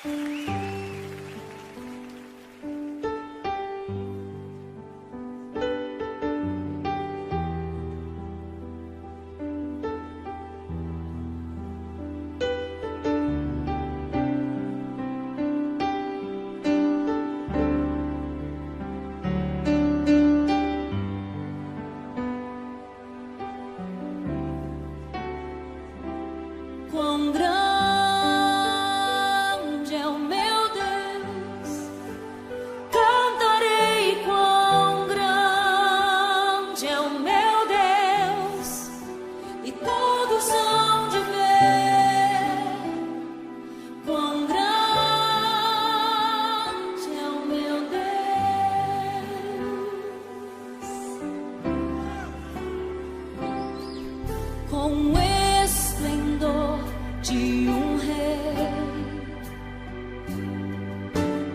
Quão grande é o meu Deus, cantarei quão grande é o meu Deus, e todos hão de ver quão grande é o meu Deus. Com esplendor de um rei,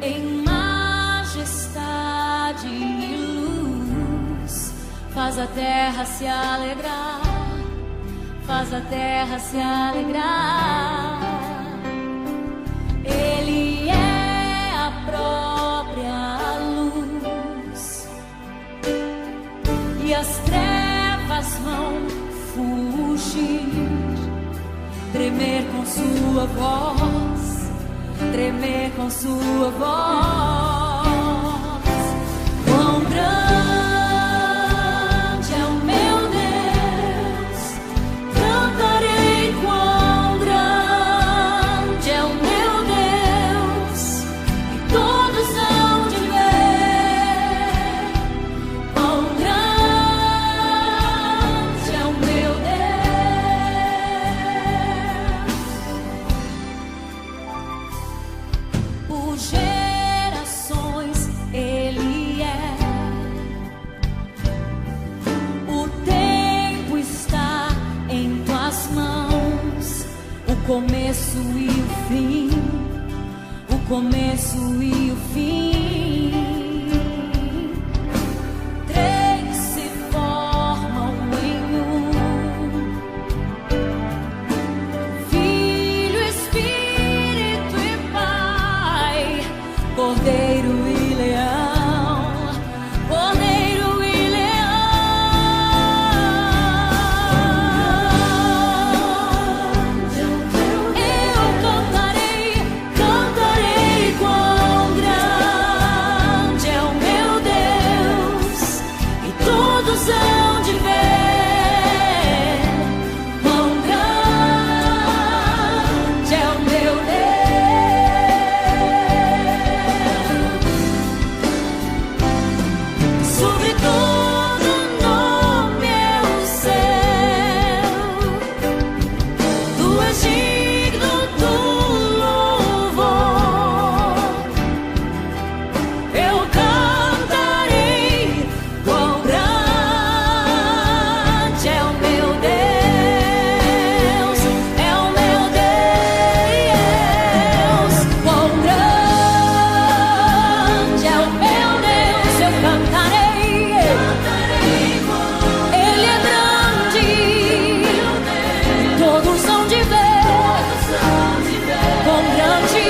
em majestade e luz, faz a terra se alegrar, faz a terra se alegrar. Ele é a própria luz, e as trevas vão fugir, tremer com sua voz, tremer com sua voz. Quão grande é o meu Deus, cantarei quão grande é o meu Deus, e todos hão de ver quão grande é o meu Deus. Por gerações Ele é, o tempo está em tuas mãos, o começo e o fim, o começo e o fim. Três se formam em um: Filho, Espírito e Pai, Cordeiro e Leão, Cordeiro e Leão. Eu cantarei, cantarei quão grande é o meu Deus, e todos hão de ver quão grande é o meu Deus. Sobre todo nome é o céu, tu és digno do louvor. Eu cantarei quão grande é o meu Deus, é o meu Deus. Quão grande é o meu Deus, eu cantarei. Ele é grande, todos hão de ver quão grande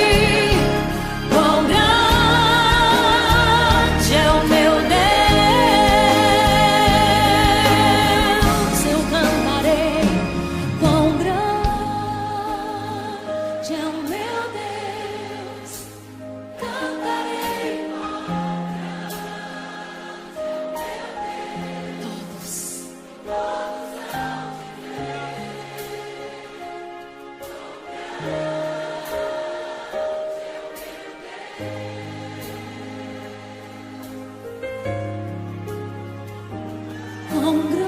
é o meu Deus. Eu cantarei quão grande é o meu Deus, cantarei todos. Quão grande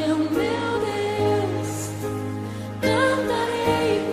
é o meu Deus, cantarei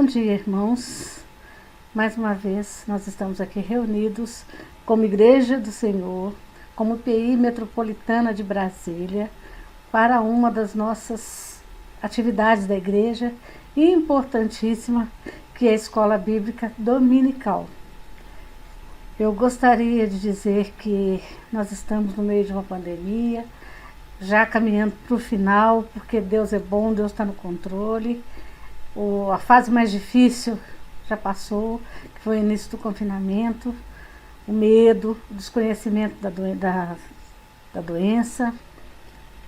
Bom dia, irmãos. Mais uma vez, nós estamos aqui reunidos como Igreja do Senhor, como PI Metropolitana de Brasília, para uma das nossas atividades da igreja, importantíssima, que é a Escola Bíblica Dominical. Eu gostaria de dizer que nós estamos no meio de uma pandemia, já caminhando para o final, porque Deus é bom, Deus está no controle. A fase mais difícil já passou, que foi o início do confinamento, o medo, o desconhecimento da doença.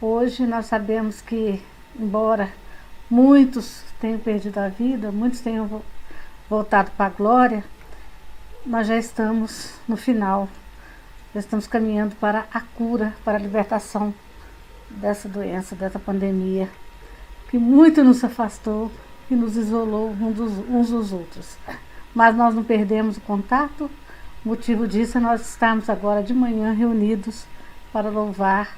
Hoje nós sabemos que, embora muitos tenham perdido a vida, muitos tenham voltado para a glória, nós já estamos no final, já estamos caminhando para a cura, para a libertação dessa doença, dessa pandemia, que muito nos afastou e nos isolou uns dos outros. Mas nós não perdemos o contato. O motivo disso é nós estarmos agora de manhã reunidos para louvar,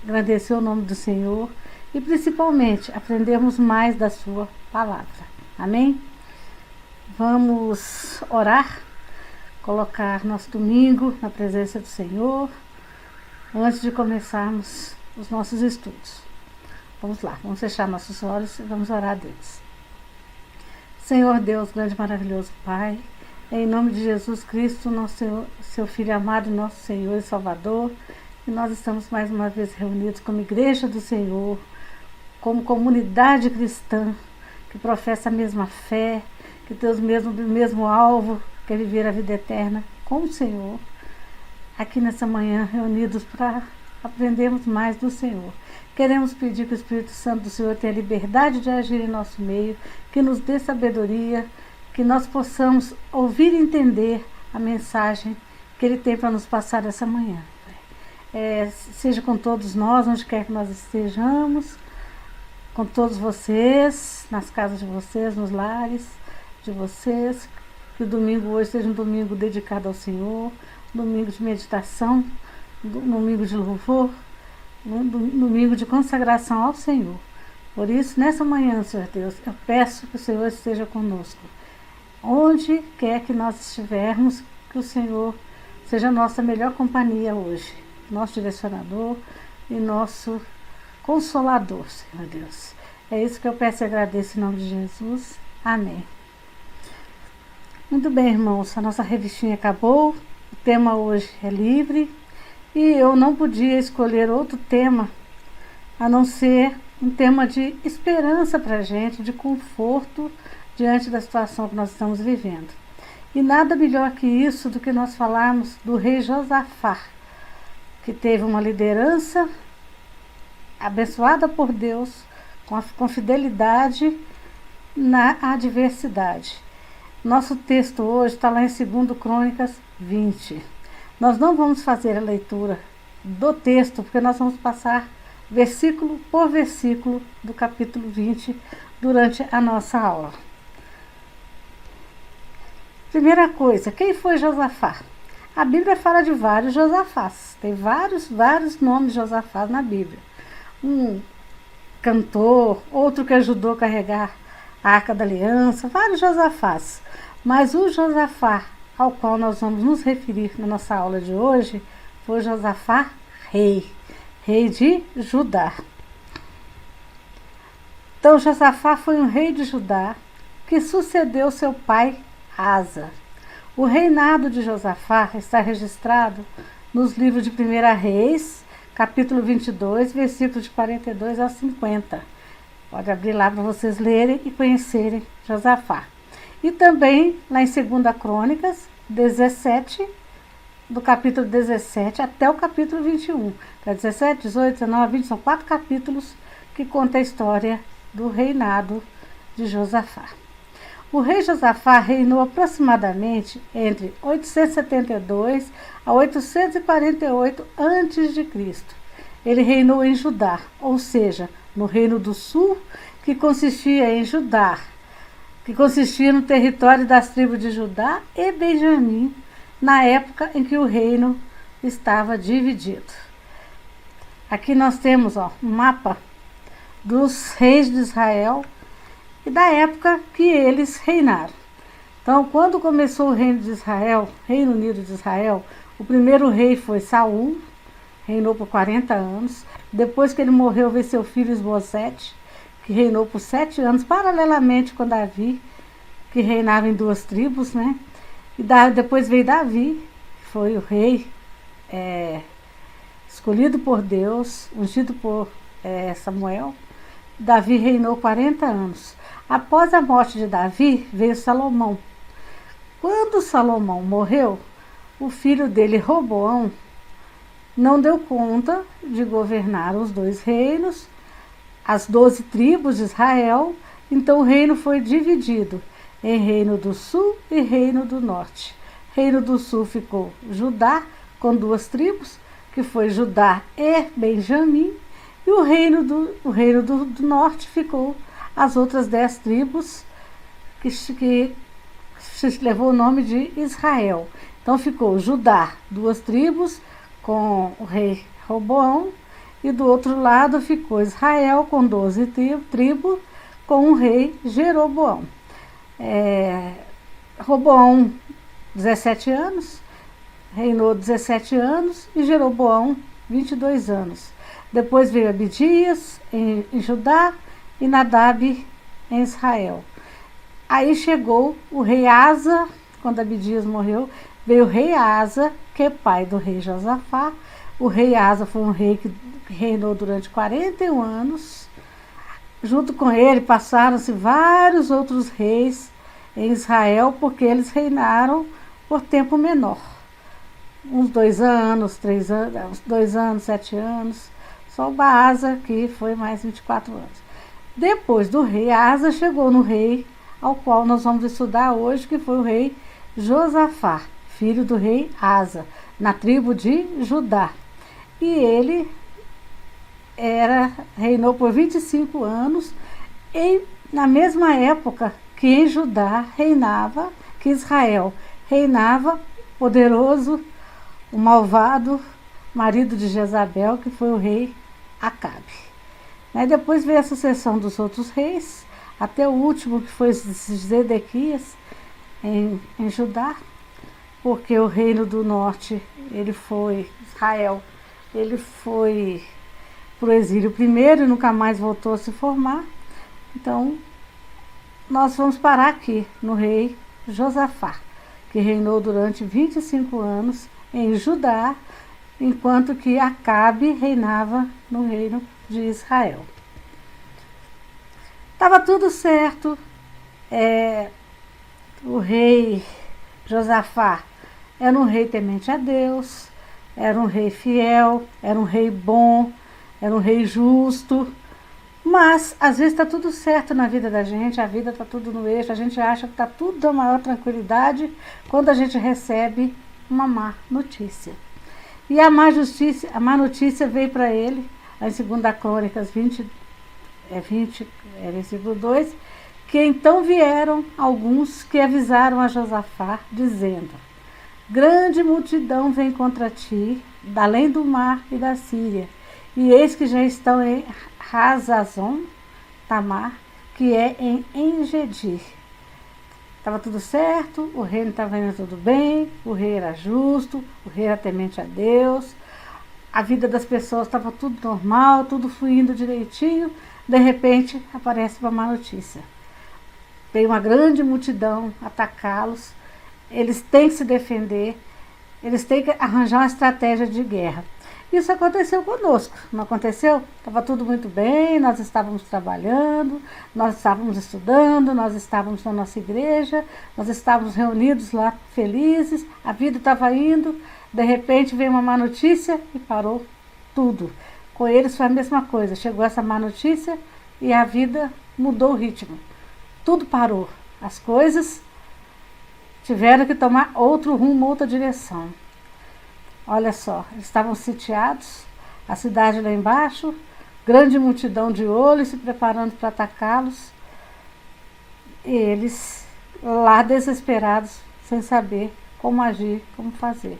agradecer o nome do Senhor e principalmente aprendermos mais da sua palavra. Amém? Vamos orar, colocar nosso domingo na presença do Senhor antes de começarmos os nossos estudos. Vamos lá, vamos fechar nossos olhos e vamos orar a Deus. Senhor Deus, grande e maravilhoso Pai, em nome de Jesus Cristo, seu Filho amado, nosso Senhor e Salvador, e nós estamos mais uma vez reunidos como Igreja do Senhor, como comunidade cristã, que professa a mesma fé, que tem o mesmo alvo, que é viver a vida eterna com o Senhor, aqui nessa manhã reunidos para aprendermos mais do Senhor. Queremos pedir que o Espírito Santo do Senhor tenha liberdade de agir em nosso meio, que nos dê sabedoria, que nós possamos ouvir e entender a mensagem que Ele tem para nos passar essa manhã. Seja com todos nós, onde quer que nós estejamos, com todos vocês, nas casas de vocês, nos lares de vocês, que o domingo hoje seja um domingo dedicado ao Senhor, um domingo de meditação, um domingo de louvor, um domingo de consagração ao Senhor. Por isso, nessa manhã, Senhor Deus, eu peço que o Senhor esteja conosco. Onde quer que nós estivermos, que o Senhor seja a nossa melhor companhia hoje, nosso direcionador e nosso consolador, Senhor Deus. É isso que eu peço e agradeço em nome de Jesus. Amém. Muito bem, irmãos, a nossa revistinha acabou, o tema hoje é livre. E eu não podia escolher outro tema a não ser um tema de esperança para a gente, de conforto diante da situação que nós estamos vivendo. E nada melhor que isso do que nós falarmos do rei Josafá, que teve uma liderança abençoada por Deus, com fidelidade na adversidade. Nosso texto hoje está lá em 2 Crônicas 20. Nós não vamos fazer a leitura do texto, porque nós vamos passar versículo por versículo do capítulo 20 durante a nossa aula. Primeira coisa, quem foi Josafá? A Bíblia fala de vários Josafás. Tem vários nomes de Josafá na Bíblia. Um cantor, outro que ajudou a carregar a Arca da Aliança, vários Josafás. Mas o Josafá ao qual nós vamos nos referir na nossa aula de hoje, foi Josafá rei de Judá. Então Josafá foi um rei de Judá que sucedeu seu pai Asa. O reinado de Josafá está registrado nos livros de 1 Reis, capítulo 22, versículos de 42 a 50. Pode abrir lá para vocês lerem e conhecerem Josafá. E também lá em 2 Crônicas 17, do capítulo 17 até o capítulo 21. Então, 17, 18, 19, 20, são 4 capítulos que contam a história do reinado de Josafá. O rei Josafá reinou aproximadamente entre 872 a 848 a.C. Ele reinou em Judá, ou seja, no Reino do Sul, que consistia em Judá, que consistia no território das tribos de Judá e Benjamim, na época em que o reino estava dividido. Aqui nós temos um mapa dos reis de Israel e da época que eles reinaram. Então, quando começou o reino de Israel, Reino Unido de Israel, o primeiro rei foi Saul, reinou por 40 anos. Depois que ele morreu, veio seu filho Esbozete, que reinou por 7 anos, paralelamente com Davi, que reinava em 2 tribos, né? E depois veio Davi, que foi o rei escolhido por Deus, ungido por Samuel. Davi reinou 40 anos. Após a morte de Davi, veio Salomão. Quando Salomão morreu, o filho dele, Roboão, não deu conta de governar os 2 reinos, as 12 tribos de Israel. Então o reino foi dividido em Reino do Sul e Reino do Norte. Reino do Sul ficou Judá, com 2 tribos, que foi Judá e Benjamim, e o reino do Norte ficou as outras 10 tribos, que levou o nome de Israel. Então ficou Judá, 2 tribos, com o rei Roboão, e do outro lado ficou Israel, com 12 tribos, com o rei Jeroboão. Roboão, 17 anos, reinou 17 anos, e Jeroboão, 22 anos. Depois veio Abidias em Judá e Nadab em Israel. Aí chegou o rei Asa, quando Abidias morreu, veio o rei Asa, que é pai do rei Josafá. O rei Asa foi um rei que reinou durante 41 anos. Junto com ele passaram-se vários outros reis em Israel, porque eles reinaram por tempo menor. Uns 2 anos, 3 anos, uns 2 anos, 7 anos. Só o Baasa, que foi mais 24 anos. Depois do rei Asa, chegou no rei ao qual nós vamos estudar hoje, que foi o rei Josafá, filho do rei Asa, na tribo de Judá. E ele reinou por 25 anos, e na mesma época que em Judá reinava, que Israel reinava, poderoso, o malvado marido de Jezabel, que foi o rei Acabe. Depois veio a sucessão dos outros reis, até o último, que foi Zedequias, em Judá, porque o reino do norte, Israel, ele foi para o exílio primeiro e nunca mais voltou a se formar. Então, nós vamos parar aqui no rei Josafá, que reinou durante 25 anos em Judá, enquanto que Acabe reinava no reino de Israel. Estava tudo certo. O rei Josafá era um rei temente a Deus, era um rei fiel, era um rei bom, era um rei justo. Mas, às vezes, está tudo certo na vida da gente, a vida está tudo no eixo, a gente acha que está tudo da maior tranquilidade quando a gente recebe uma má notícia. E a má notícia veio para ele, em 2 Crônicas 20, versículo 2, que então vieram alguns que avisaram a Josafá, dizendo: grande multidão vem contra ti, da além do mar e da Síria, e eis que já estão em Hazazon Tamar, que é em Engedi. Estava tudo certo, o reino estava indo tudo bem, o rei era justo, o rei era temente a Deus, a vida das pessoas estava tudo normal, tudo fluindo direitinho. De repente aparece uma má notícia. Veio uma grande multidão atacá-los, eles têm que se defender, eles têm que arranjar uma estratégia de guerra. Isso aconteceu conosco, não aconteceu? Estava tudo muito bem, nós estávamos trabalhando, nós estávamos estudando, nós estávamos na nossa igreja, nós estávamos reunidos lá felizes, a vida estava indo, de repente veio uma má notícia e parou tudo. Com eles foi a mesma coisa, chegou essa má notícia e a vida mudou o ritmo. Tudo parou, as coisas tiveram que tomar outro rumo, outra direção. Olha só, eles estavam sitiados, a cidade lá embaixo, grande multidão de olho se preparando para atacá-los. E eles lá desesperados, sem saber como agir, como fazer.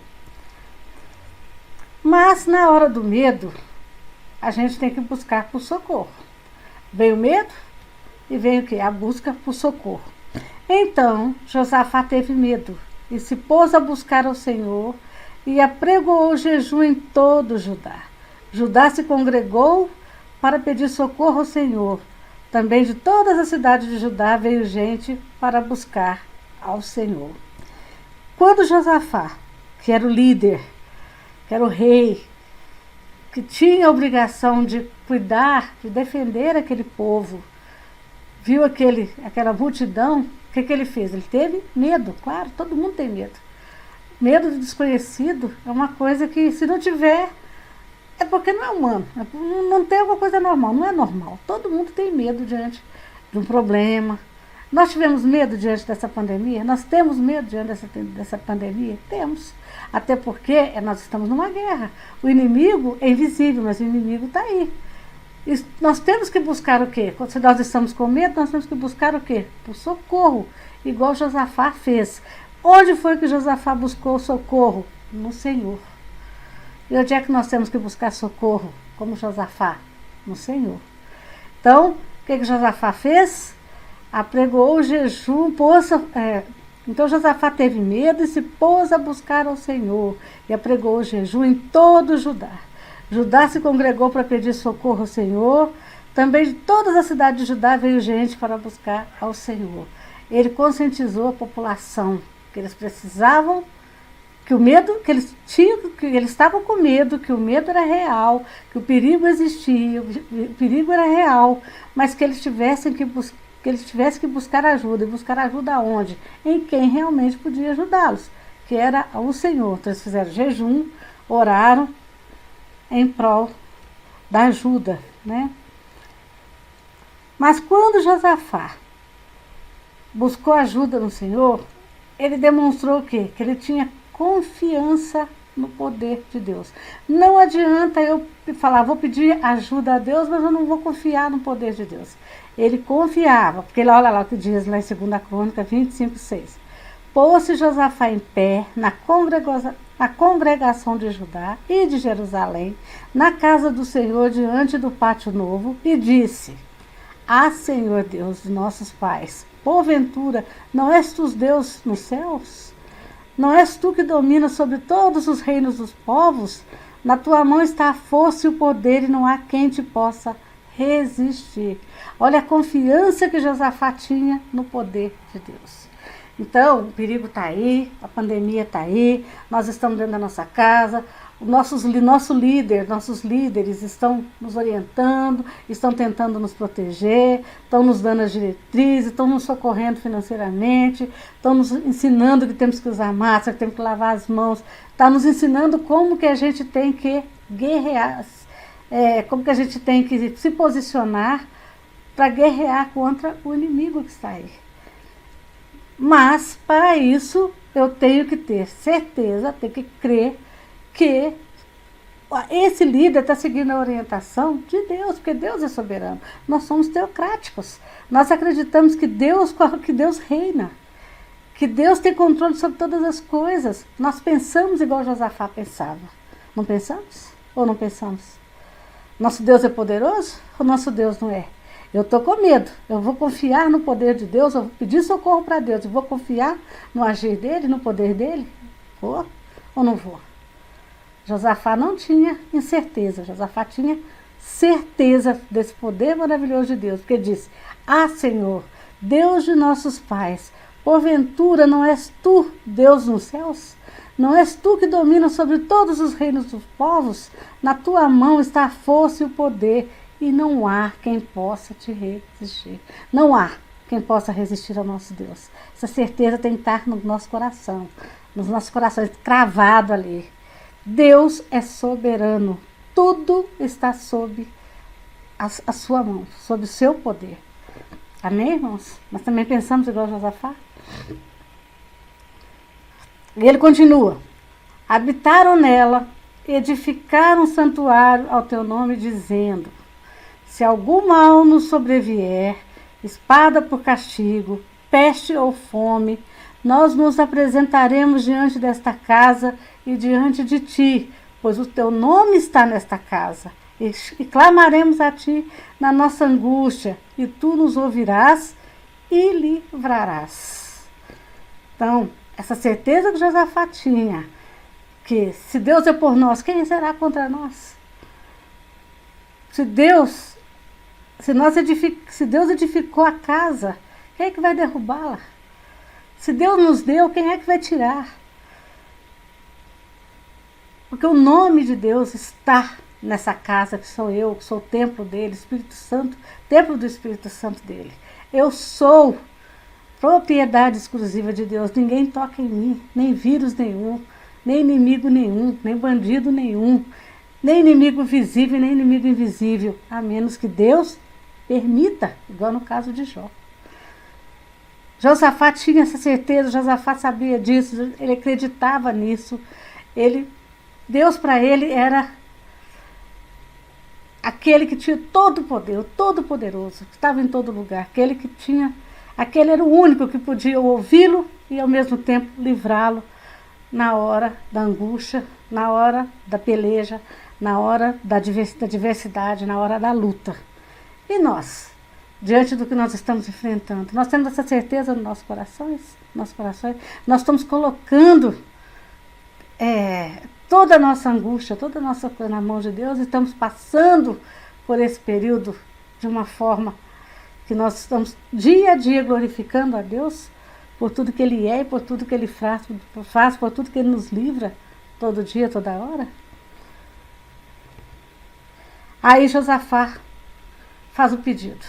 Mas na hora do medo, a gente tem que buscar por socorro. Veio medo, E vem o quê? A busca por socorro. Então Josafá teve medo e se pôs a buscar ao Senhor e apregoou o jejum em todo Judá. Judá se congregou para pedir socorro ao Senhor. Também de todas as cidades de Judá veio gente para buscar ao Senhor. Quando Josafá, que era o líder, que era o rei, que tinha a obrigação de cuidar, de defender aquele povo, viu aquela multidão, o que ele fez? Ele teve medo, claro, todo mundo tem medo. Medo do desconhecido é uma coisa que, se não tiver, é porque não é humano, não tem alguma coisa normal, não é normal. Todo mundo tem medo diante de um problema. Nós tivemos medo diante dessa pandemia? Nós temos medo diante dessa pandemia? Temos. Até porque nós estamos numa guerra. O inimigo é invisível, mas o inimigo está aí. E nós temos que buscar o quê? Se nós estamos com medo, nós temos que buscar o quê? Por socorro, igual Josafá fez. Onde foi que Josafá buscou socorro? No Senhor. E onde é que nós temos que buscar socorro, como Josafá? No Senhor. Então, o que Josafá fez? Apregoou o jejum, então Josafá teve medo e se pôs a buscar ao Senhor, e apregou o jejum em todo Judá. Judá se congregou para pedir socorro ao Senhor, também de todas as cidades de Judá veio gente para buscar ao Senhor. Ele conscientizou a população que eles precisavam, que o medo que eles tinham, que eles estavam com medo, que o medo era real, que o perigo existia, o perigo era real, mas que eles tivessem que buscar ajuda. E buscar ajuda aonde? Em quem realmente podia ajudá-los, que era o Senhor. Então eles fizeram jejum, oraram em prol da ajuda, né? Mas quando Josafá buscou ajuda no Senhor, ele demonstrou o quê? Que ele tinha confiança no poder de Deus. Não adianta eu falar, vou pedir ajuda a Deus, mas eu não vou confiar no poder de Deus. Ele confiava, porque olha lá o que diz lá em 2 Crônica 25:6. Pôs-se Josafá em pé na congregação de Judá e de Jerusalém, na casa do Senhor, diante do pátio novo, e disse: Ah, Senhor Deus de nossos pais, porventura não és tu Deus nos céus? Não és tu que dominas sobre todos os reinos dos povos? Na tua mão está a força e o poder, e não há quem te possa resistir. Olha a confiança que Josafá tinha no poder de Deus. Então, o perigo está aí, a pandemia está aí, nós estamos dentro da nossa casa, nossos líderes estão nos orientando, estão tentando nos proteger, estão nos dando as diretrizes, estão nos socorrendo financeiramente, estão nos ensinando que temos que usar máscara, que temos que lavar as mãos, está nos ensinando como que a gente tem que guerrear, como que a gente tem que se posicionar para guerrear contra o inimigo que está aí. Mas, para isso, eu tenho que ter certeza, tenho que crer que esse líder está seguindo a orientação de Deus, porque Deus é soberano. Nós somos teocráticos. Nós acreditamos que Deus reina, que Deus tem controle sobre todas as coisas. Nós pensamos igual Josafá pensava. Não pensamos? Ou não pensamos? Nosso Deus é poderoso ou nosso Deus não é? Eu estou com medo, eu vou confiar no poder de Deus, eu vou pedir socorro para Deus, eu vou confiar no agir dele, no poder dele? Vou ou não vou? Josafá não tinha incerteza, Josafá tinha certeza desse poder maravilhoso de Deus, porque disse: Ah, Senhor, Deus de nossos pais, porventura não és tu Deus nos céus? Não és tu que domina sobre todos os reinos dos povos? Na tua mão está a força e o poder, e não há quem possa te resistir. Não há quem possa resistir ao nosso Deus. Essa certeza tem que estar no nosso coração, nos nossos corações, cravado ali. Deus é soberano. Tudo está sob a sua mão, sob o seu poder. Amém, irmãos? Nós também pensamos igual Josafá? E ele continua: habitaram nela, edificaram um santuário ao teu nome, dizendo: se algum mal nos sobrevier, espada por castigo, peste ou fome, nós nos apresentaremos diante desta casa e diante de ti, pois o teu nome está nesta casa. e clamaremos a ti na nossa angústia, e tu nos ouvirás e livrarás. Então, essa certeza que Josafá tinha, que se Deus é por nós, quem será contra nós? Se Deus edificou a casa, quem é que vai derrubá-la? Se Deus nos deu, quem é que vai tirar? Porque o nome de Deus está nessa casa que sou eu, que sou o templo dele, Espírito Santo, templo do Espírito Santo dele. Eu sou propriedade exclusiva de Deus, ninguém toca em mim, nem vírus nenhum, nem inimigo nenhum, nem bandido nenhum, nem inimigo visível, nem inimigo invisível, a menos que Deus permita, igual no caso de Jó. Josafá tinha essa certeza, Josafá sabia disso, ele acreditava nisso. Deus para ele era aquele que tinha todo o poder, o todo-poderoso, que estava em todo lugar, aquele era o único que podia ouvi-lo e ao mesmo tempo livrá-lo na hora da angústia, na hora da peleja, na hora da diversidade, na hora da luta. E nós, diante do que nós estamos enfrentando, nós temos essa certeza nos nossos corações? Nós estamos colocando toda a nossa angústia, toda a nossa coisa na mão de Deus, e estamos passando por esse período de uma forma que nós estamos dia a dia glorificando a Deus por tudo que Ele é e por tudo que Ele faz, por tudo que Ele nos livra todo dia, toda hora. Aí Josafá faz o pedido.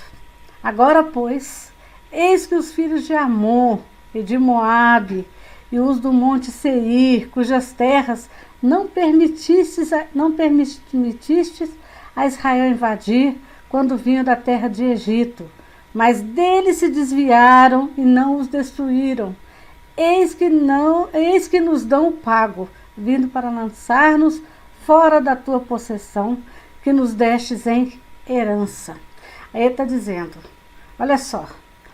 Agora, pois, eis que os filhos de Amon e de Moabe e os do monte Seir, cujas terras não permitistes a Israel invadir quando vinham da terra de Egito, mas deles se desviaram e não os destruíram. Eis que nos dão o pago, vindo para lançar-nos fora da tua possessão, que nos destes em herança. Aí ele está dizendo, olha só,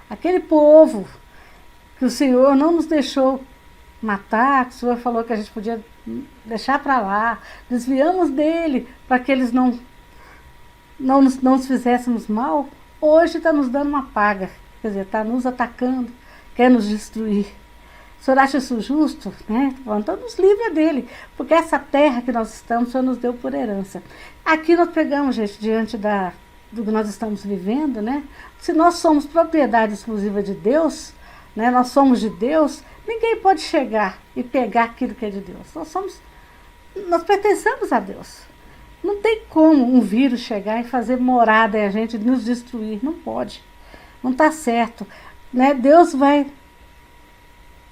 aquele povo que o Senhor não nos deixou matar, que o Senhor falou que a gente podia deixar para lá, desviamos dele para que eles não nos fizéssemos mal, hoje está nos dando uma paga, quer dizer, está nos atacando, quer nos destruir. O Senhor acha isso justo? Né? Então nos livra dele, porque essa terra que nós estamos, o Senhor nos deu por herança. Aqui nós pegamos, gente, diante do que nós estamos vivendo, né? Se nós somos propriedade exclusiva de Deus, né? Nós somos de Deus, ninguém pode chegar e pegar aquilo que é de Deus. Nós pertencemos a Deus. Não tem como um vírus chegar e fazer morada em a gente, nos destruir. Não pode. Não está certo. Né? Deus vai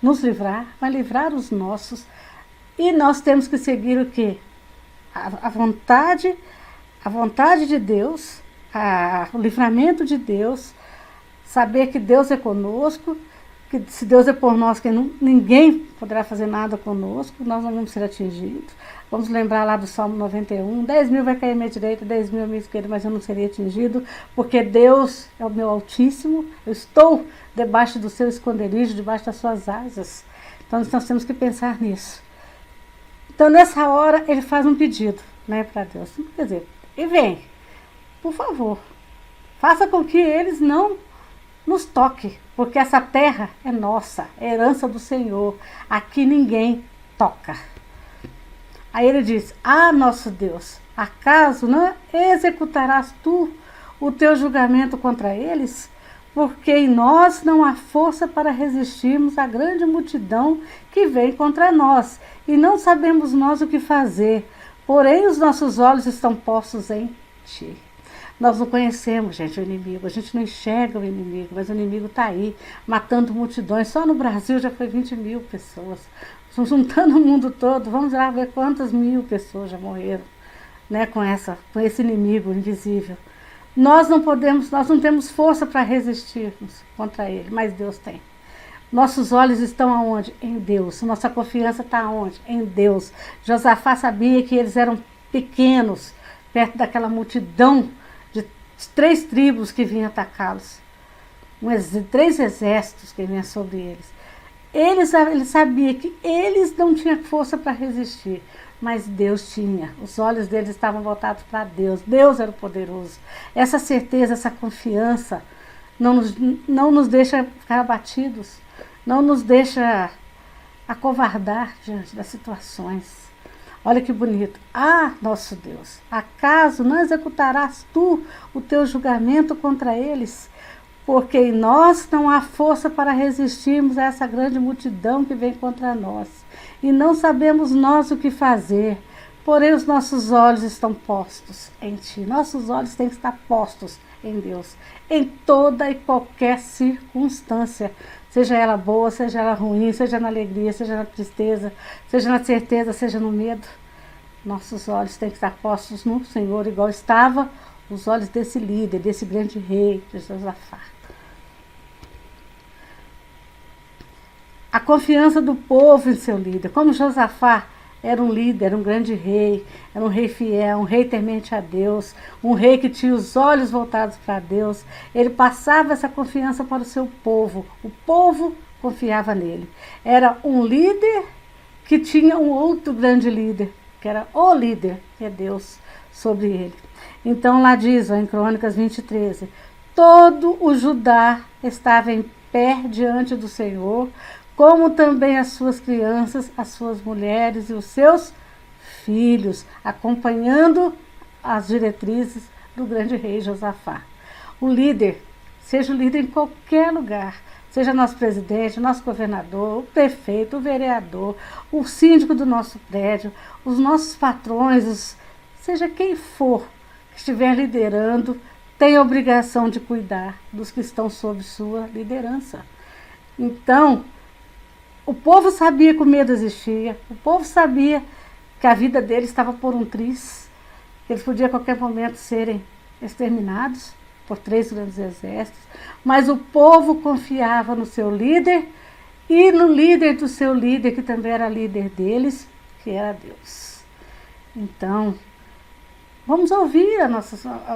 nos livrar, vai livrar os nossos. E nós temos que seguir o quê? A vontade de Deus, o livramento de Deus, saber que Deus é conosco, que se Deus é por nós, ninguém poderá fazer nada conosco, nós não vamos ser atingidos. Vamos lembrar lá do Salmo 91, 10 mil vai cair à minha direita, 10 mil à minha esquerda, mas eu não serei atingido, porque Deus é o meu Altíssimo, eu estou debaixo do seu esconderijo, debaixo das suas asas. Então nós temos que pensar nisso. Então nessa hora ele faz um pedido, né, para Deus. Quer dizer, e vem, por favor, faça com que eles não nos toquem, porque essa terra é nossa, é herança do Senhor, aqui ninguém toca. Aí ele diz, nosso Deus, acaso não executarás tu o teu julgamento contra eles? Porque em nós não há força para resistirmos à grande multidão que vem contra nós, e não sabemos nós o que fazer, porém os nossos olhos estão postos em ti. Nós não conhecemos, gente, o inimigo, a gente não enxerga o inimigo, mas o inimigo está aí, matando multidões. Só no Brasil já foi 20 mil pessoas. Juntando o mundo todo, vamos lá ver quantas mil pessoas já morreram, né, com esse inimigo invisível. Nós não temos força para resistirmos contra ele, mas Deus tem. Nossos olhos estão aonde? Em Deus. Nossa confiança está aonde? Em Deus. Josafá sabia que eles eram pequenos, perto daquela multidão de 3 tribos que vinham atacá-los. 3 exércitos que vinham sobre eles. Ele sabia que eles não tinham força para resistir. mas Deus tinha. Os olhos deles estavam voltados para Deus. Deus era o poderoso. Essa certeza, essa confiança não nos deixa ficar abatidos, não nos deixa acovardar diante das situações. Olha que bonito. Ah, nosso Deus, acaso não executarás tu o teu julgamento contra eles? Porque em nós não há força para resistirmos a essa grande multidão que vem contra nós. E não sabemos nós o que fazer, porém os nossos olhos estão postos em ti. Nossos olhos têm que estar postos em Deus, em toda e qualquer circunstância, seja ela boa, seja ela ruim, seja na alegria, seja na tristeza, seja na certeza, seja no medo. Nossos olhos têm que estar postos no Senhor, igual estava os olhos desse líder, desse grande rei, de Josafá. A confiança do povo em seu líder. Como Josafá era um líder, era um grande rei, era um rei fiel, um rei temente a Deus, um rei que tinha os olhos voltados para Deus. Ele passava essa confiança para o seu povo. O povo confiava nele. Era um líder que tinha um outro grande líder, que era o líder, que é Deus, sobre ele. Então lá diz, em Crônicas 20:13, todo o Judá estava em pé diante do Senhor, como também as suas crianças, as suas mulheres e os seus filhos, acompanhando as diretrizes do grande rei Josafá. O líder, seja o líder em qualquer lugar, seja nosso presidente, nosso governador, o prefeito, o vereador, o síndico do nosso prédio, os nossos patrões, seja quem for que estiver liderando, tem a obrigação de cuidar dos que estão sob sua liderança. Então, o povo sabia que o medo existia, o povo sabia que a vida deles estava por um triz, que eles podiam a qualquer momento serem exterminados por 3 grandes exércitos, mas o povo confiava no seu líder e no líder do seu líder, que também era líder deles, que era Deus. Então, vamos ouvir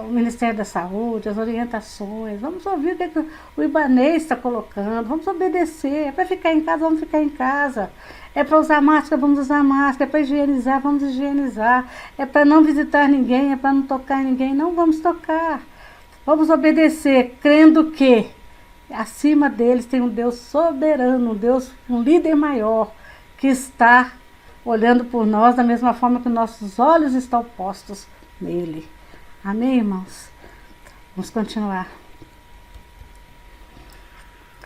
o Ministério da Saúde, as orientações, vamos ouvir o que o Ibanez está colocando, vamos obedecer. É para ficar em casa, vamos ficar em casa. É para usar máscara, vamos usar máscara. É para higienizar, vamos higienizar. É para não visitar ninguém, é para não tocar em ninguém, não vamos tocar. Vamos obedecer, crendo que acima deles tem um Deus soberano, um líder maior, que está olhando por nós da mesma forma que nossos olhos estão postos nele. Amém, irmãos? Vamos continuar.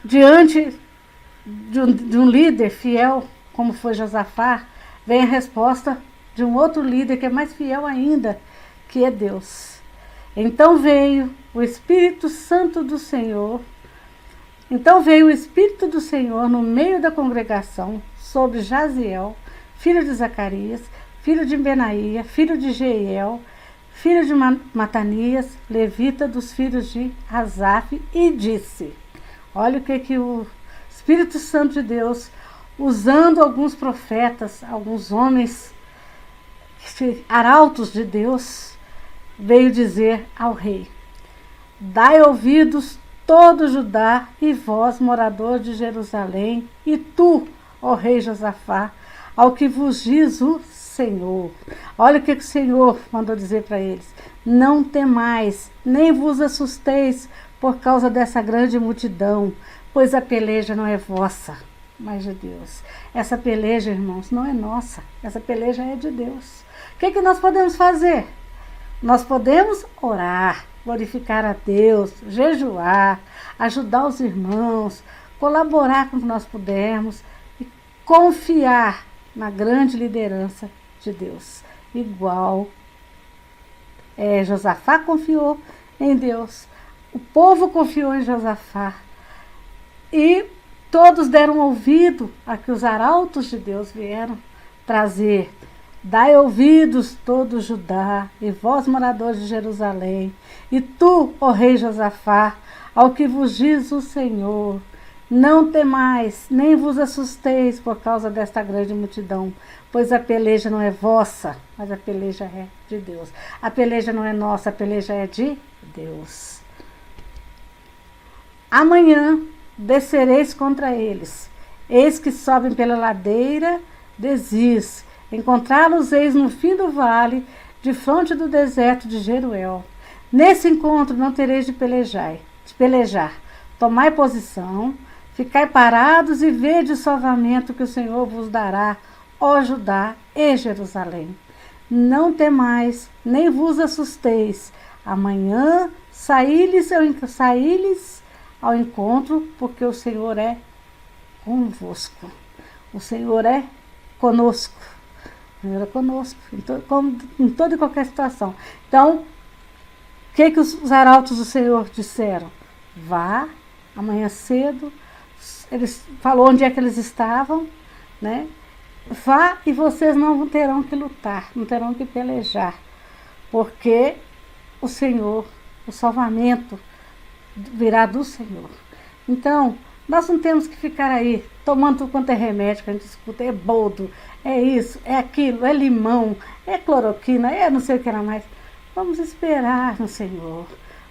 Diante de um líder fiel, como foi Josafá, vem a resposta de um outro líder que é mais fiel ainda, que é Deus. Então veio o Espírito Santo do Senhor. Então veio o Espírito do Senhor no meio da congregação sobre Jaziel, filho de Zacarias, filho de Benaía, filho de Jeiel, filho de Matanias, levita dos filhos de Asaf, e disse, olha o que o Espírito Santo de Deus, usando alguns profetas, alguns homens, arautos de Deus, veio dizer ao rei, dai ouvidos todo Judá e vós, morador de Jerusalém, e tu, ó rei Josafá, ao que vos diz o Senhor. Olha o que o Senhor mandou dizer para eles. Não temais, nem vos assusteis por causa dessa grande multidão, pois a peleja não é vossa, mas de Deus. Essa peleja, irmãos, não é nossa. Essa peleja é de Deus. O que nós podemos fazer? Nós podemos orar, glorificar a Deus, jejuar, ajudar os irmãos, colaborar com o que nós pudermos e confiar na grande liderança de Deus. Igual Josafá confiou em Deus, o povo confiou em Josafá e todos deram ouvido a que os arautos de Deus vieram trazer. Dai ouvidos todo Judá, e vós moradores de Jerusalém, e tu, ó rei Josafá, ao que vos diz o Senhor, não temais, nem vos assusteis por causa desta grande multidão, pois a peleja não é vossa, mas a peleja é de Deus. A peleja não é nossa, a peleja é de Deus. Amanhã descereis contra eles, eis que sobem pela ladeira de Ziz, Encontrá-los eis no fim do vale, de fronte do deserto de Jeruel. Nesse encontro não tereis de pelejar. Tomai posição, ficai parados e vede o salvamento que o Senhor vos dará, ó Judá e Jerusalém. Não temais, nem vos assusteis. Amanhã saí-lhes ao encontro, porque o Senhor é convosco. O Senhor é conosco. O Senhor é conosco, em toda e qualquer situação. Então, o que os arautos do Senhor disseram? Vá, amanhã cedo. Eles falou onde é que eles estavam, né? Vá e vocês não terão que lutar, não terão que pelejar, porque o Senhor, o salvamento virá do Senhor. Então, nós não temos que ficar aí tomando tudo quanto é remédio que a gente escuta, é boldo, é isso, é aquilo, é limão, é cloroquina, é não sei o que era mais. Vamos esperar no Senhor.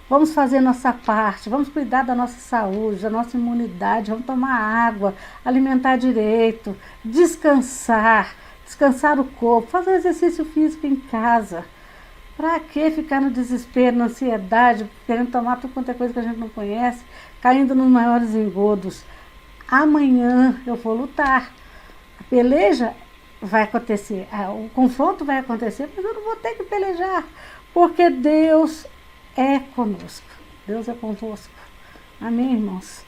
Vamos fazer nossa parte, vamos cuidar da nossa saúde, da nossa imunidade, vamos tomar água, alimentar direito, descansar o corpo, fazer exercício físico em casa. Para que ficar no desespero, na ansiedade, querendo tomar tudo quanto é coisa que a gente não conhece, caindo nos maiores engodos? Amanhã eu vou lutar. A peleja vai acontecer, o confronto vai acontecer, mas eu não vou ter que pelejar, porque Deus é conosco. Deus é convosco. Amém, irmãos?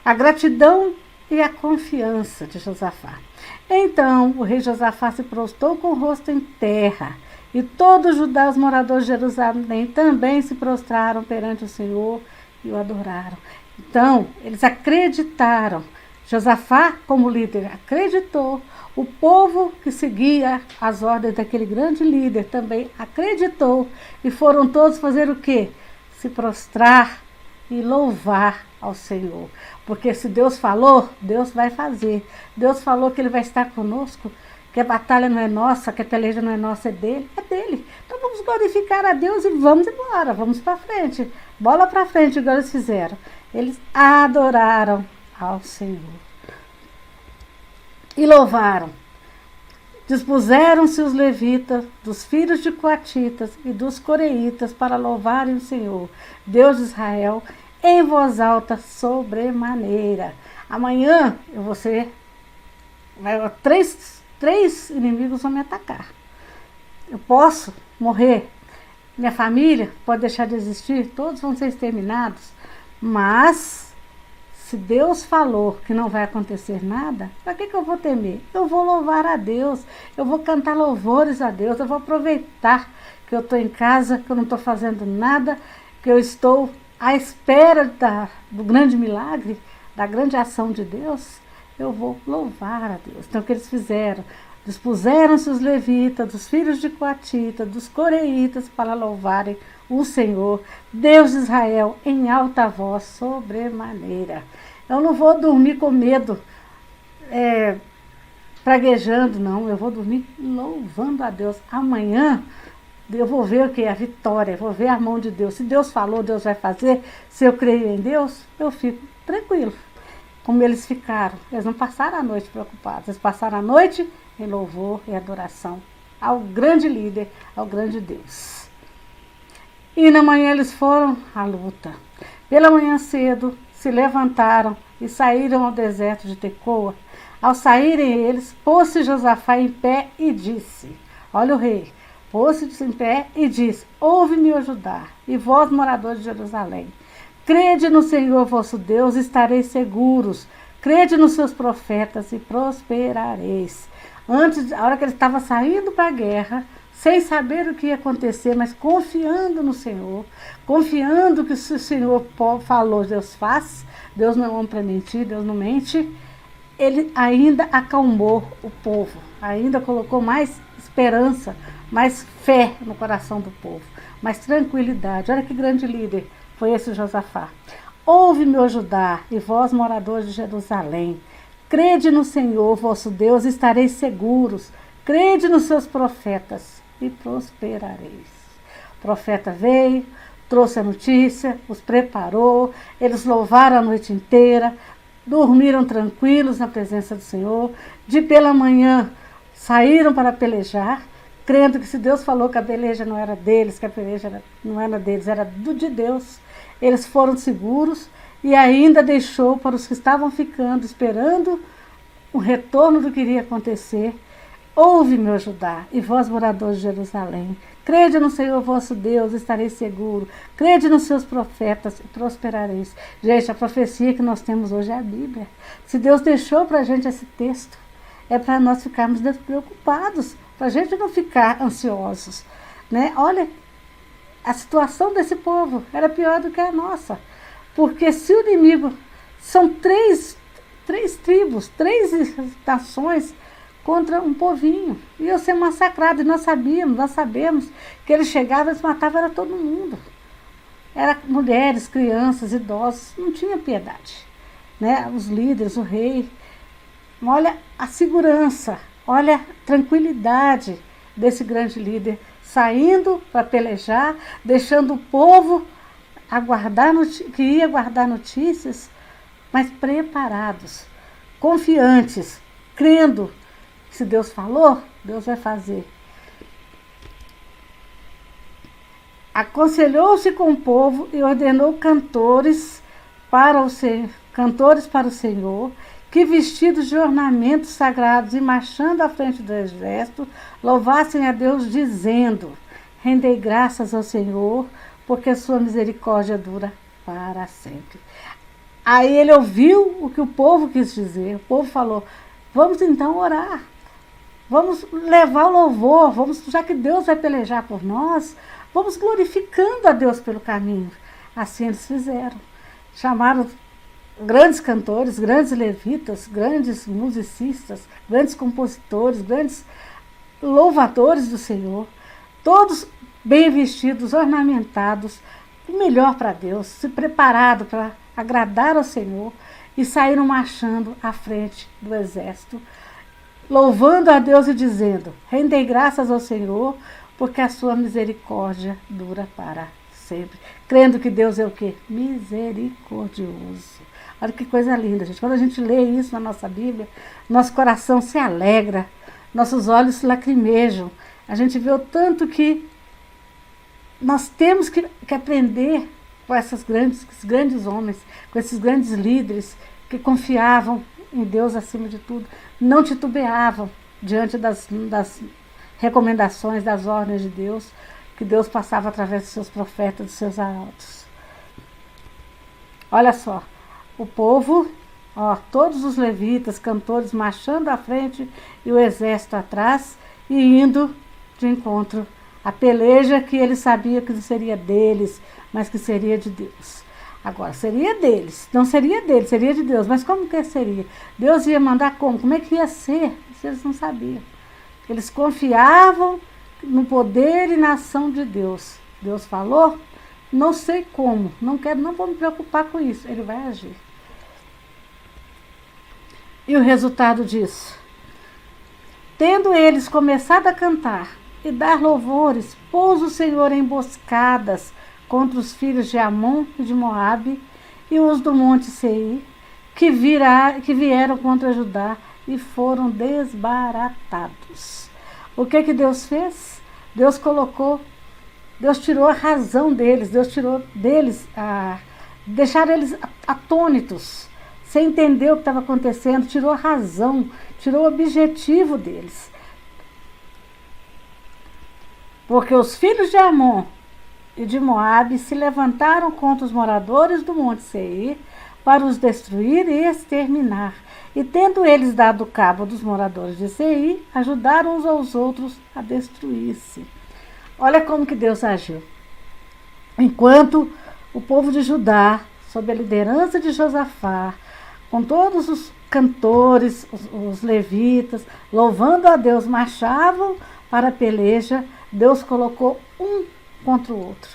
A gratidão e a confiança de Josafá. Então o rei Josafá se prostrou com o rosto em terra, e todos Judá, os moradores de Jerusalém, também se prostraram perante o Senhor e o adoraram. Então, eles acreditaram. Josafá, como líder, acreditou. O povo que seguia as ordens daquele grande líder também acreditou. E foram todos fazer o quê? Se prostrar e louvar ao Senhor. Porque se Deus falou, Deus vai fazer. Deus falou que Ele vai estar conosco, que a batalha não é nossa, que a peleja não é nossa, é dele. É dele. Então vamos glorificar a Deus e vamos embora, vamos para frente. Bola para frente, igual eles fizeram. Eles adoraram ao Senhor e louvaram. Dispuseram-se os levitas, dos filhos de coatitas e dos coreitas, para louvarem o Senhor, Deus de Israel, em voz alta, sobremaneira. Amanhã três inimigos vão me atacar. Eu posso morrer, minha família pode deixar de existir, todos vão ser exterminados, mas se Deus falou que não vai acontecer nada, para que eu vou temer? Eu vou louvar a Deus, eu vou cantar louvores a Deus, eu vou aproveitar que eu estou em casa, que eu não estou fazendo nada, que eu estou à espera do grande milagre, da grande ação de Deus. Eu vou louvar a Deus. Então o que eles fizeram? Dispuseram-se os levitas, dos filhos de coatita, dos coreitas, para louvarem o Senhor, Deus de Israel, em alta voz, sobremaneira. Eu não vou dormir com medo, praguejando, não. Eu vou dormir louvando a Deus. Amanhã eu vou ver o que? A vitória, eu vou ver a mão de Deus. Se Deus falou, Deus vai fazer. Se eu creio em Deus, eu fico tranquilo. Como eles ficaram. Eles não passaram a noite preocupados. Eles passaram a noite em louvor e adoração ao grande líder, ao grande Deus. E na manhã eles foram à luta. Pela manhã cedo se levantaram e saíram ao deserto de Tecoa. Ao saírem eles, pôs-se Josafá em pé e disse, olha o rei, pôs-se em pé e disse, ouve-me, ó Judá, e vós, moradores de Jerusalém, crede no Senhor vosso Deus, estareis seguros, crede nos seus profetas e prosperareis. A hora que ele estava saindo para a guerra, sem saber o que ia acontecer, mas confiando no Senhor, confiando que se o Senhor falou, Deus faz, Deus não é homem para mentir, Deus não mente, ele ainda acalmou o povo, ainda colocou mais esperança, mais fé no coração do povo, mais tranquilidade. Olha que grande líder foi esse Josafá. Ouve-me, ó Judá, e vós, moradores de Jerusalém, crede no Senhor vosso Deus, estareis seguros, crede nos seus profetas e prosperareis. O profeta veio, trouxe a notícia, os preparou, eles louvaram a noite inteira, dormiram tranquilos na presença do Senhor, de pela manhã saíram para pelejar, crendo que se Deus falou que a peleja não era deles, que a peleja não era deles, era de Deus, eles foram seguros e ainda deixou para os que estavam ficando, esperando o retorno do que iria acontecer. Ouve-me, ó Judá, e vós, moradores de Jerusalém, crede no Senhor vosso Deus, estareis seguro. Crede nos seus profetas e prosperareis. Gente, a profecia que nós temos hoje é a Bíblia. Se Deus deixou para a gente esse texto, é para nós ficarmos despreocupados, para a gente não ficar ansiosos, né? Olha, a situação desse povo era pior do que a nossa. Porque se o inimigo... São três tribos, 3 nações contra um povinho. Iam ser massacrados. E nós sabemos que eles chegavam e matavam era todo mundo. Era mulheres, crianças, idosos. Não tinha piedade, né? Os líderes, o rei. Olha a segurança, olha a tranquilidade desse grande líder, saindo para pelejar, deixando o povo que ia aguardar notícias, mas preparados, confiantes, crendo que se Deus falou, Deus vai fazer. Aconselhou-se com o povo e ordenou cantores para o Senhor, que vestidos de ornamentos sagrados e marchando à frente do exército, louvassem a Deus dizendo: rendei graças ao Senhor, porque a sua misericórdia dura para sempre. Aí ele ouviu o que o povo quis dizer. O povo falou: vamos então orar, vamos levar o louvor, já que Deus vai pelejar por nós, vamos glorificando a Deus pelo caminho. Assim eles fizeram. Chamaram grandes cantores, grandes levitas, grandes musicistas, grandes compositores, grandes louvadores do Senhor, todos bem vestidos, ornamentados, o melhor para Deus, se preparados para agradar ao Senhor, e saíram marchando à frente do exército, louvando a Deus e dizendo: rendei graças ao Senhor, porque a sua misericórdia dura para sempre. Crendo que Deus é o quê? Misericordioso. Olha que coisa linda, gente. Quando a gente lê isso na nossa Bíblia, nosso coração se alegra, nossos olhos se lacrimejam. A gente vê o tanto que nós temos que aprender com esses grandes homens, com esses grandes líderes que confiavam em Deus acima de tudo, não titubeavam diante das recomendações, das ordens de Deus, que Deus passava através dos seus profetas, dos seus arautos. Olha só, o povo, todos os levitas, cantores marchando à frente e o exército atrás e indo de encontro à peleja que ele sabia que não seria deles, mas que seria de Deus. Agora, seria deles, não seria deles, seria de Deus, mas como que seria? Deus ia mandar como? Como é que ia ser? Isso eles não sabiam. Eles confiavam no poder e na ação de Deus. Deus falou, não sei como, não vou me preocupar com isso, ele vai agir. E o resultado disso? Tendo eles começado a cantar e dar louvores, pôs o Senhor emboscadas contra os filhos de Amon e de Moabe e os do monte Seir, que vieram contra Judá e foram desbaratados. O que Deus fez? Deus tirou a razão deles, Deus tirou deles, deixaram eles atônitos, sem entender o que estava acontecendo, tirou a razão, tirou o objetivo deles. Porque os filhos de Amon e de Moabe se levantaram contra os moradores do monte Seir para os destruir e exterminar. E tendo eles dado cabo dos moradores de Seir, ajudaram uns aos outros a destruir-se. Olha como que Deus agiu. Enquanto o povo de Judá, sob a liderança de Josafá, com todos os cantores, os levitas, louvando a Deus, marchavam para a peleja, Deus colocou um contra o outro,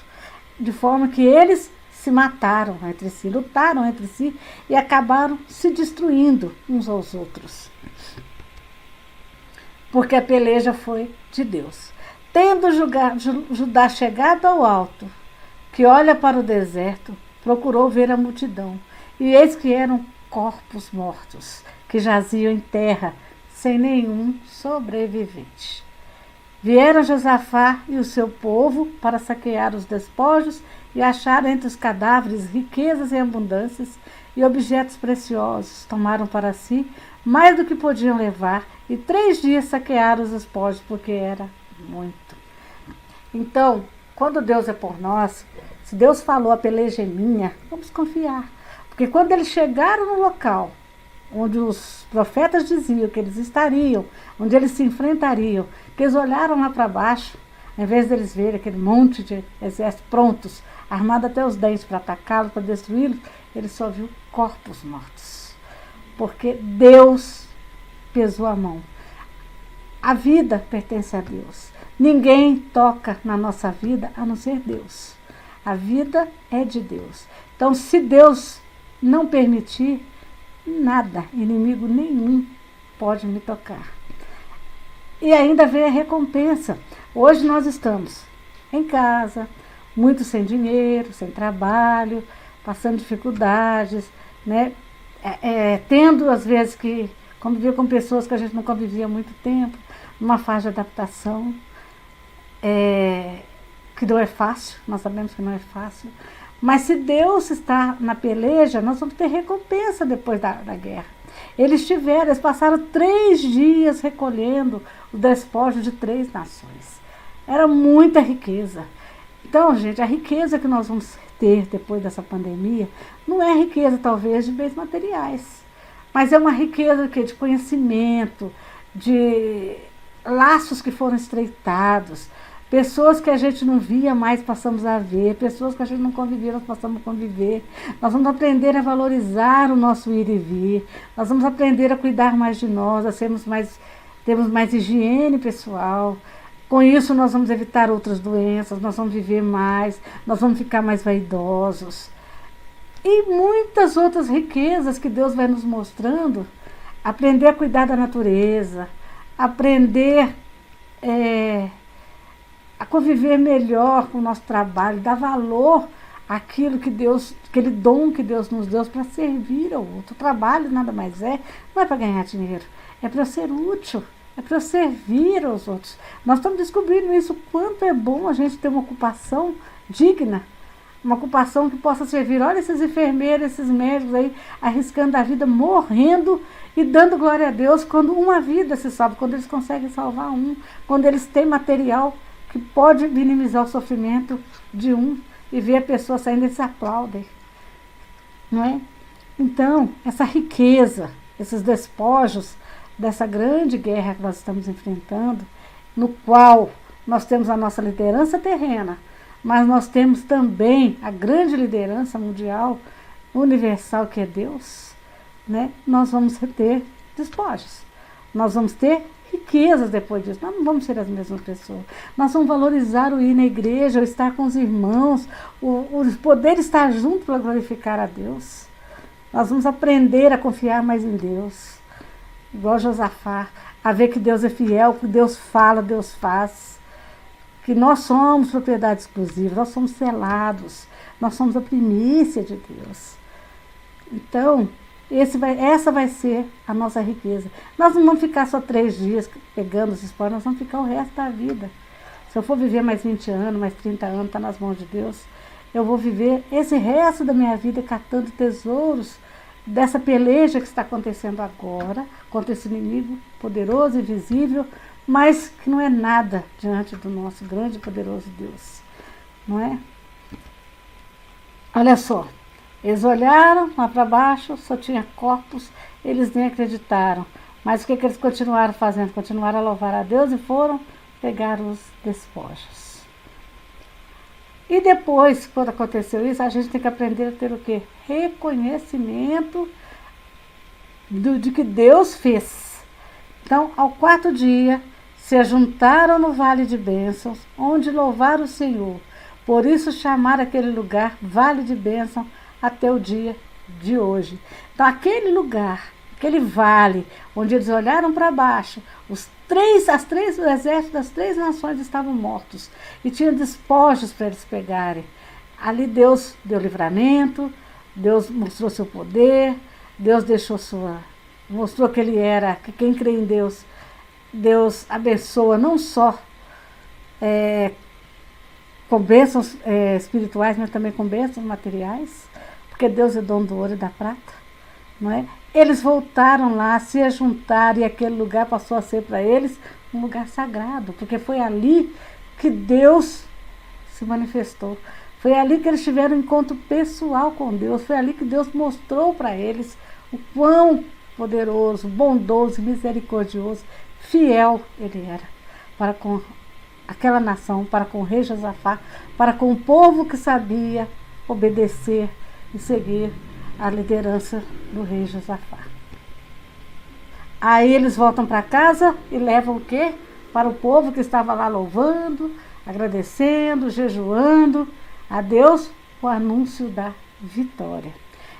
de forma que eles se mataram entre si, lutaram entre si e acabaram se destruindo uns aos outros. Porque a peleja foi de Deus. Tendo Judá chegado ao alto, que olha para o deserto, procurou ver a multidão. E eis que eram corpos mortos, que jaziam em terra, sem nenhum sobrevivente. Vieram Josafá e o seu povo para saquear os despojos e acharam entre os cadáveres riquezas e abundâncias e objetos preciosos. Tomaram para si mais do que podiam levar e 3 dias saquearam os despojos, porque era muito. Então, quando Deus é por nós, se Deus falou a peleja é minha, vamos confiar. Porque quando eles chegaram no local onde os profetas diziam que eles estariam, onde eles se enfrentariam, que eles olharam lá para baixo, ao invés deles verem aquele monte de exércitos prontos, armados até os dentes para atacá-los, para destruí-los, eles só viram corpos mortos. Porque Deus pesou a mão. A vida pertence a Deus. Ninguém toca na nossa vida a não ser Deus. A vida é de Deus. Então, se Deus não permitir, nada, inimigo nenhum pode me tocar. E ainda vem a recompensa. Hoje nós estamos em casa, muitos sem dinheiro, sem trabalho, passando dificuldades, né? Tendo às vezes que conviver com pessoas que a gente não convivia há muito tempo, numa fase de adaptação, que não é fácil, nós sabemos que não é fácil. Mas se Deus está na peleja, nós vamos ter recompensa depois da guerra. Eles passaram 3 dias recolhendo o despojo de 3 nações. Era muita riqueza. Então, gente, a riqueza que nós vamos ter depois dessa pandemia não é riqueza, talvez, de bens materiais, mas é uma riqueza de conhecimento, de laços que foram estreitados, pessoas que a gente não via mais passamos a ver, pessoas que a gente não convivia, nós passamos a conviver. Nós vamos aprender a valorizar o nosso ir e vir, nós vamos aprender a cuidar mais de nós, a termos mais higiene pessoal. Com isso nós vamos evitar outras doenças, nós vamos viver mais, nós vamos ficar mais vaidosos. E muitas outras riquezas que Deus vai nos mostrando, aprender a cuidar da natureza, aprender a conviver melhor com o nosso trabalho, dar valor àquilo que Deus, aquele dom que Deus nos deu para servir ao outro. O trabalho nada mais não é para ganhar dinheiro, é para ser útil, é para servir aos outros. Nós estamos descobrindo isso, quanto é bom a gente ter uma ocupação digna, uma ocupação que possa servir. Olha esses enfermeiros, esses médicos aí, arriscando a vida, morrendo e dando glória a Deus quando uma vida se salva, quando eles conseguem salvar um, quando eles têm material que pode minimizar o sofrimento de um, e ver a pessoa saindo, eles aplaudem, não é? Então, essa riqueza, esses despojos dessa grande guerra que nós estamos enfrentando, no qual nós temos a nossa liderança terrena, mas nós temos também a grande liderança mundial, universal, que é Deus, né? Nós vamos ter despojos, nós vamos ter riquezas depois disso. Nós não vamos ser as mesmas pessoas. Nós vamos valorizar o ir na igreja, o estar com os irmãos, o poder estar junto para glorificar a Deus. Nós vamos aprender a confiar mais em Deus, igual Josafá, a ver que Deus é fiel, que Deus fala, Deus faz, que nós somos propriedade exclusiva, nós somos selados, nós somos a primícia de Deus. Então, essa vai ser a nossa riqueza. Nós não vamos ficar só 3 dias pegando os esportes, nós vamos ficar o resto da vida. Se eu for viver mais 20 anos, mais 30 anos, está nas mãos de Deus, eu vou viver esse resto da minha vida catando tesouros dessa peleja que está acontecendo agora, contra esse inimigo poderoso, invisível, mas que não é nada diante do nosso grande e poderoso Deus. Não é? Olha só. Eles olharam lá para baixo, só tinha corpos, eles nem acreditaram. Mas o que eles continuaram fazendo? Continuaram a louvar a Deus e foram pegar os despojos. E depois, quando aconteceu isso, a gente tem que aprender a ter o quê? Reconhecimento de que Deus fez. Então, ao 4º dia, se ajuntaram no Vale de Bênçãos, onde louvaram o Senhor. Por isso chamaram aquele lugar Vale de Bênção até o dia de hoje. Então, aquele lugar, aquele vale, onde eles olharam para baixo, o exército das 3 nações estavam mortos e tinha despojos para eles pegarem. Ali Deus deu livramento, Deus mostrou seu poder, Deus mostrou que ele era, que quem crê em Deus, Deus abençoa não só com bênçãos espirituais, mas também com bênçãos materiais, porque Deus é dono do ouro e da prata, não é? Eles voltaram lá, se juntaram, e aquele lugar passou a ser para eles um lugar sagrado, porque foi ali que Deus se manifestou. Foi ali que eles tiveram um encontro pessoal com Deus. Foi ali que Deus mostrou para eles o quão poderoso, bondoso, misericordioso, fiel ele era para com aquela nação, para com o rei Josafá, para com o povo que sabia obedecer e seguir a liderança do rei Josafá. Aí eles voltam para casa e levam o quê? Para o povo que estava lá louvando, agradecendo, jejuando a Deus, o anúncio da vitória.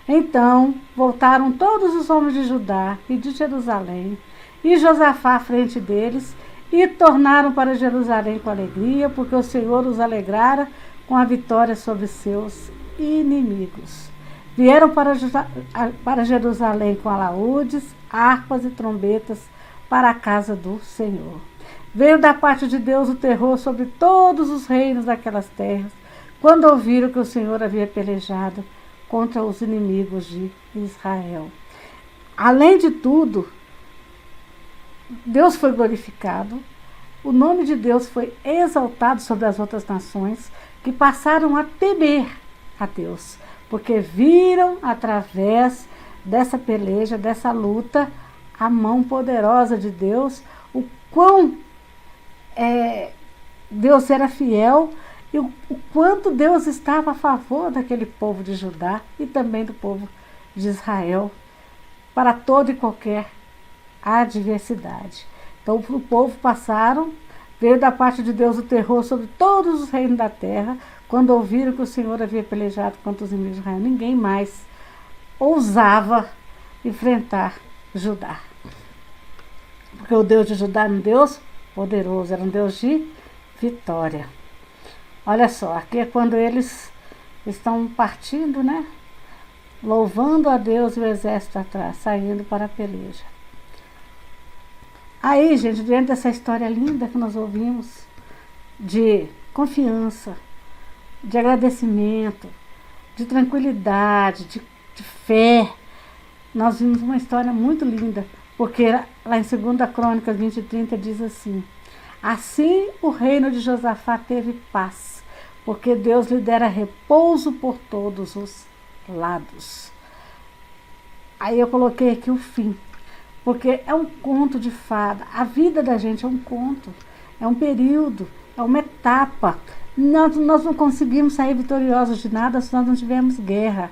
Então voltaram todos os homens de Judá e de Jerusalém, e Josafá à frente deles, e tornaram para Jerusalém com alegria, porque o Senhor os alegrara com a vitória sobre seus inimigos. Vieram para Jerusalém com alaúdes, harpas e trombetas para a casa do Senhor. Veio da parte de Deus o terror sobre todos os reinos daquelas terras, quando ouviram que o Senhor havia pelejado contra os inimigos de Israel. Além de tudo, Deus foi glorificado, o nome de Deus foi exaltado sobre as outras nações, que passaram a temer a Deus, porque viram através dessa peleja, dessa luta, a mão poderosa de Deus, o quão Deus era fiel e o quanto Deus estava a favor daquele povo de Judá e também do povo de Israel, para toda e qualquer adversidade. Então o povo veio da parte de Deus o terror sobre todos os reinos da terra, quando ouviram que o Senhor havia pelejado contra os inimigos de Israel. Ninguém mais ousava enfrentar Judá. Porque o Deus de Judá era um Deus poderoso, era um Deus de vitória. Olha só, aqui é quando eles estão partindo, né? Louvando a Deus e o exército atrás, saindo para a peleja. Aí, gente, diante dessa história linda que nós ouvimos, de confiança, de agradecimento, de tranquilidade, de fé, nós vimos uma história muito linda, porque lá em 2 Crônicas 20:30 diz assim: assim o reino de Josafá teve paz, porque Deus lhe dera repouso por todos os lados. Aí eu coloquei aqui o fim, porque é um conto de fada. A vida da gente é um conto, é um período, é uma etapa. Nós não conseguimos sair vitoriosos de nada se nós não tivermos guerra.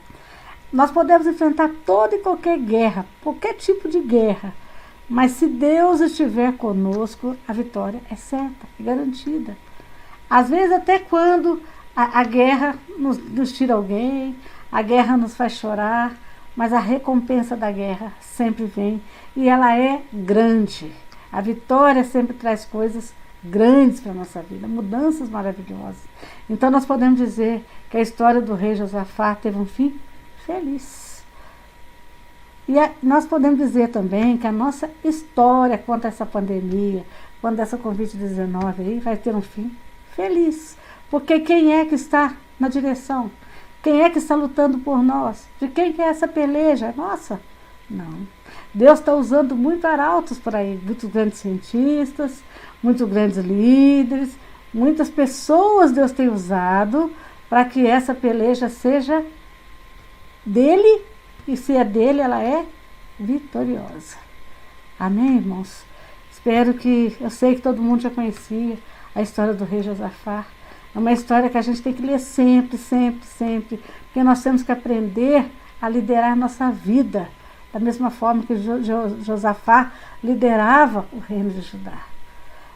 Nós podemos enfrentar toda e qualquer guerra, qualquer tipo de guerra, mas se Deus estiver conosco, a vitória é certa, é garantida. Às vezes até quando a guerra nos tira alguém, a guerra nos faz chorar, mas a recompensa da guerra sempre vem e ela é grande. A vitória sempre traz coisas grandes para a nossa vida, mudanças maravilhosas. Então nós podemos dizer que a história do rei Josafá teve um fim feliz. E nós podemos dizer também que a nossa história quanto a essa pandemia, quanto a essa Covid-19 aí, vai ter um fim feliz. Porque quem é que está na direção? Quem é que está lutando por nós? De quem que é essa peleja? Nossa? Não. Deus está usando muitos arautos por aí, muitos grandes cientistas, muitos grandes líderes, muitas pessoas Deus tem usado para que essa peleja seja dele, e se é dele, ela é vitoriosa. Amém, irmãos? Eu sei que todo mundo já conhecia a história do rei Josafá. É uma história que a gente tem que ler sempre, sempre, sempre, porque nós temos que aprender a liderar a nossa vida, da mesma forma que Josafá liderava o reino de Judá.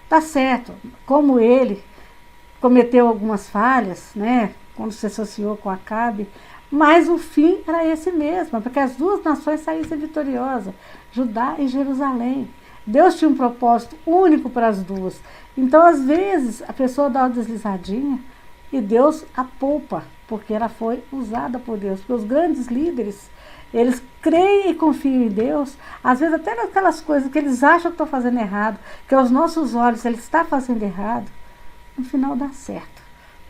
Tá certo, como ele cometeu algumas falhas, né, quando se associou com Acabe, mas o fim era esse mesmo, porque as duas nações saíssem vitoriosas, Judá e Jerusalém. Deus tinha um propósito único para as duas. Então, às vezes, a pessoa dá uma deslizadinha e Deus a poupa, porque ela foi usada por Deus. Porque os grandes líderes, Eles creem e confiam em Deus, às vezes até naquelas coisas que eles acham que estão fazendo errado, que aos nossos olhos ele está fazendo errado, no final dá certo.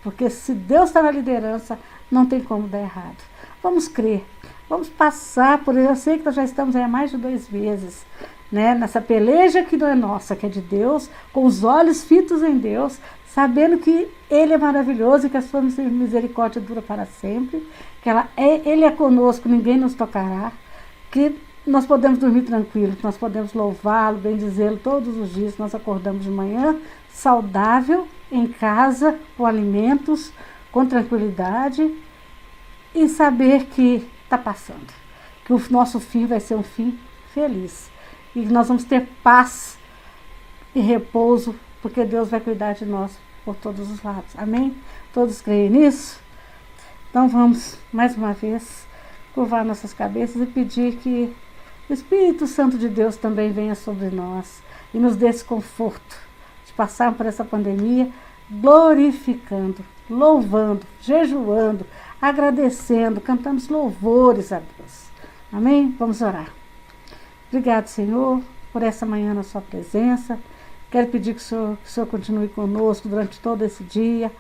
Porque se Deus está na liderança, não tem como dar errado. Vamos crer, vamos passar por isso. Eu sei que nós já estamos aí há mais de 2 meses, né, nessa peleja que não é nossa, que é de Deus, com os olhos fitos em Deus, sabendo que Ele é maravilhoso e que a sua misericórdia dura para sempre, que Ele é conosco, ninguém nos tocará, que nós podemos dormir tranquilo, que nós podemos louvá-lo, bendizê-lo todos os dias. Nós acordamos de manhã saudável, em casa, com alimentos, com tranquilidade e saber que está passando, que o nosso fim vai ser um fim feliz e que nós vamos ter paz e repouso, porque Deus vai cuidar de nós por todos os lados. Amém? Todos creem nisso? Então vamos, mais uma vez, curvar nossas cabeças e pedir que o Espírito Santo de Deus também venha sobre nós e nos dê esse conforto de passar por essa pandemia glorificando, louvando, jejuando, agradecendo, cantando louvores a Deus. Amém? Vamos orar. Obrigado, Senhor, por essa manhã na sua presença. Quero pedir que o Senhor continue conosco durante todo esse dia,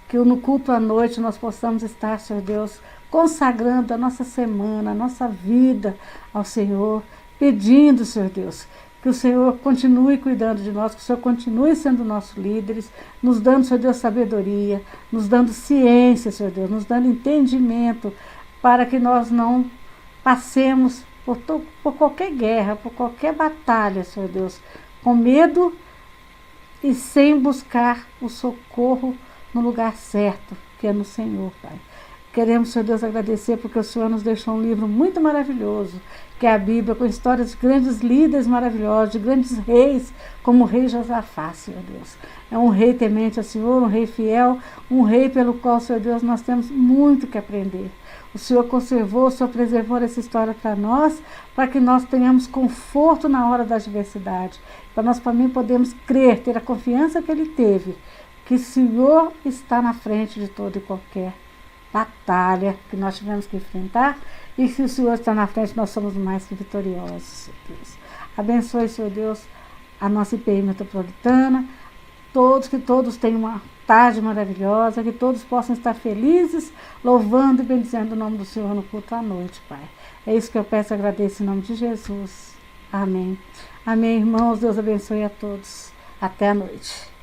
que no culto à noite nós possamos estar, Senhor Deus, consagrando a nossa semana, a nossa vida ao Senhor, pedindo, Senhor Deus, que o Senhor continue cuidando de nós, que o Senhor continue sendo nossos líderes, nos dando, Senhor Deus, sabedoria, nos dando ciência, Senhor Deus, nos dando entendimento, para que nós não passemos por qualquer guerra, por qualquer batalha, Senhor Deus, com medo e sem buscar o socorro no lugar certo, que é no Senhor, Pai. Queremos, Senhor Deus, agradecer porque o Senhor nos deixou um livro muito maravilhoso, que é a Bíblia, com histórias de grandes líderes maravilhosos, de grandes reis, como o rei Josafá, Senhor Deus. É um rei temente ao Senhor, um rei fiel, um rei pelo qual, Senhor Deus, nós temos muito que aprender. O Senhor conservou, o Senhor preservou essa história para nós, para que nós tenhamos conforto na hora da adversidade, para nós também podermos crer, ter a confiança que ele teve, que o Senhor está na frente de toda e qualquer batalha que nós tivemos que enfrentar, e se o Senhor está na frente, nós somos mais que vitoriosos, Senhor Deus. Abençoe, Senhor Deus, a nossa IPI metropolitana, que todos tenham uma tarde maravilhosa, que todos possam estar felizes, louvando e bendizendo o nome do Senhor no culto à noite, Pai. É isso que eu peço e agradeço em nome de Jesus. Amém. Amém, irmãos. Deus abençoe a todos. Até a noite.